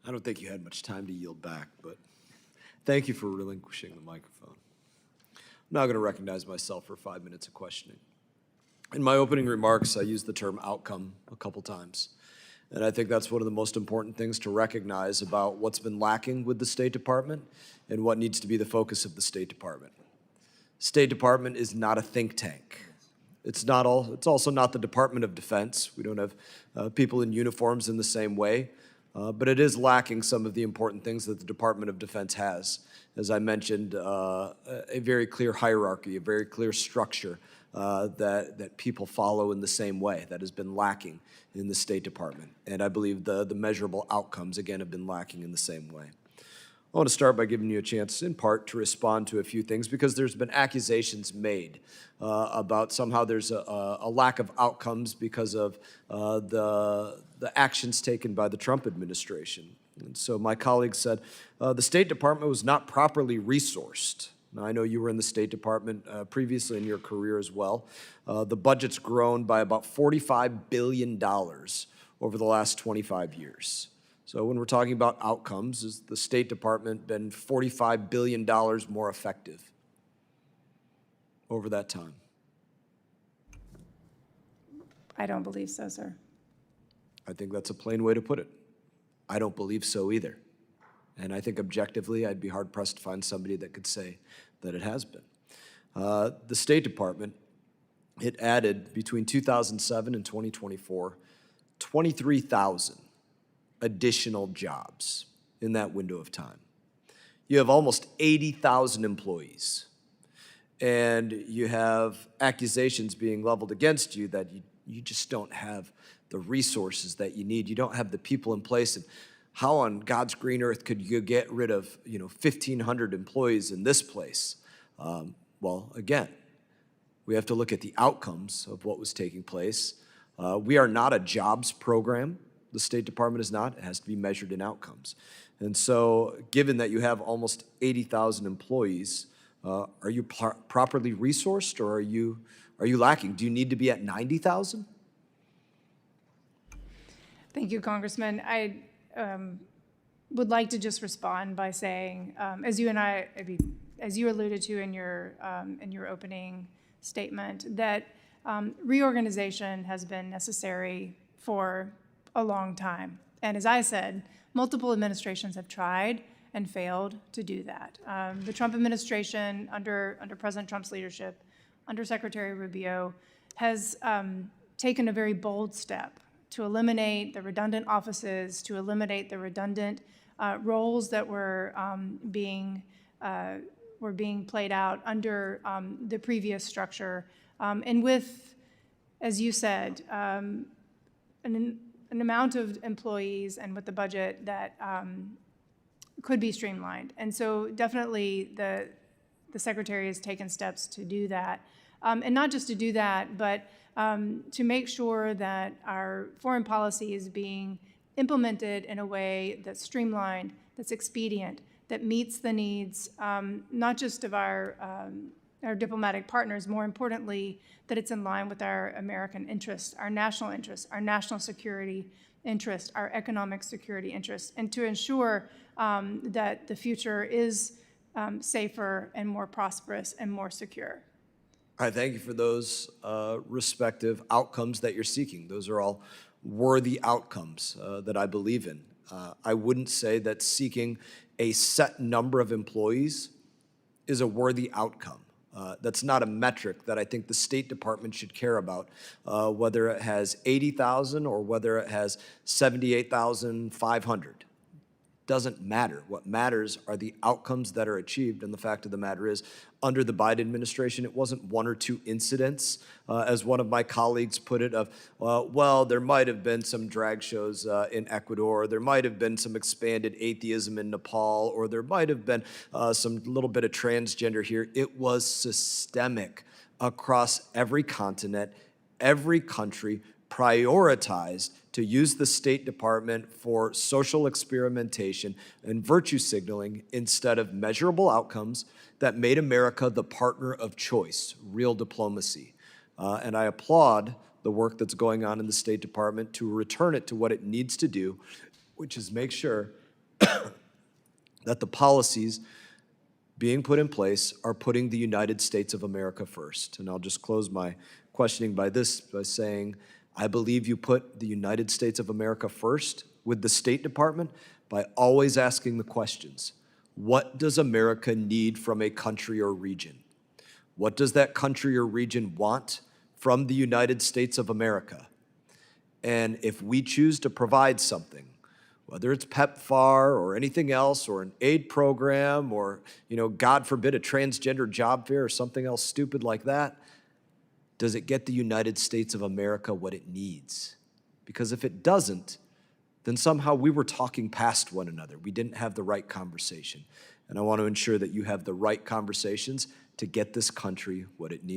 I don't think you had much time to yield back, but thank you for relinquishing the microphone. I'm now going to recognize myself for 5 minutes of questioning. In my opening remarks, I used the term outcome a couple times. And I think that's one of the most important things to recognize about what's been lacking with the State Department and what needs to be the focus of the State Department. State Department is not a think tank. It's also not the Department of Defense. We don't have people in uniforms in the same way. But it is lacking some of the important things that the Department of Defense has. As I mentioned, a very clear hierarchy, a very clear structure that people follow in the same way. That has been lacking in the State Department. And I believe the measurable outcomes, again, have been lacking in the same way. I want to start by giving you a chance, in part, to respond to a few things, because there's been accusations made about somehow there's a lack of outcomes because of the actions taken by the Trump administration. And so my colleague said, the State Department was not properly resourced. Now, I know you were in the State Department previously in your career as well. The budget's grown by about $45 billion over the last 25 years. So when we're talking about outcomes, has the State Department been $45 billion more effective over that time? I don't believe so, sir. I think that's a plain way to put it. I don't believe so either. And I think objectively, I'd be hard-pressed to find somebody that could say that it has been. The State Department, it added between 2007 and 2024, 23,000 additional jobs in that window of time. You have almost 80,000 employees, and you have accusations being leveled against you that you just don't have the resources that you need. You don't have the people in place. And how on God's green earth could you get rid of 1,500 employees in this place? Well, again, we have to look at the outcomes of what was taking place. We are not a jobs program. The State Department is not. It has to be measured in outcomes. And so given that you have almost 80,000 employees, are you properly resourced, or are you lacking? Do you need to be at 90,000? Thank you, Congressman. I would like to just respond by saying, as you alluded to in your opening statement, that reorganization has been necessary for a long time. And as I said, multiple administrations have tried and failed to do that. The Trump administration, under President Trump's leadership, under Secretary Rubio, has taken a very bold step to eliminate the redundant offices, to eliminate the redundant roles that were being played out under the previous structure, and with, as you said, an amount of employees and with the budget that could be streamlined. And so definitely the Secretary has taken steps to do that. And not just to do that, but to make sure that our foreign policy is being implemented in a way that's streamlined, that's expedient, that meets the needs not just of our diplomatic partners, more importantly, that it's in line with our American interests, our national security interests, our economic security interests, and to ensure that the future is safer and more prosperous and more secure. I thank you for those respective outcomes that you're seeking. Those are all worthy outcomes that I believe in. I wouldn't say that seeking a set number of employees is a worthy outcome. That's not a metric that I think the State Department should care about, whether it has 80,000 or whether it has 78,500. Doesn't matter. What matters are the outcomes that are achieved, and the fact of the matter is, under the Biden administration, it wasn't one or two incidents, as one of my colleagues put it, of, well, there might have been some drag shows in Ecuador, there might have been some expanded atheism in Nepal, or there might have been some little bit of transgender here. It was systemic across every continent, every country, prioritized to use the State Department for social experimentation and virtue signaling instead of measurable outcomes that made America the partner of choice, real diplomacy. And I applaud the work that's going on in the State Department to return it to what it needs to do, which is make sure that the policies being put in place are putting the United States of America first. And I'll just close my questioning by saying, I believe you put the United States of America first with the State Department by always asking the questions. What does America need from a country or region? What does that country or region want from the United States of America? And if we choose to provide something, whether it's PEPFAR or anything else, or an aid program, or, God forbid, a transgender job fair or something else stupid like that, does it get the United States of America what it needs? Because if it doesn't, then somehow we were talking past one another. We didn't have the right conversation. And I want to ensure that you have the right conversations to get this country what it needs.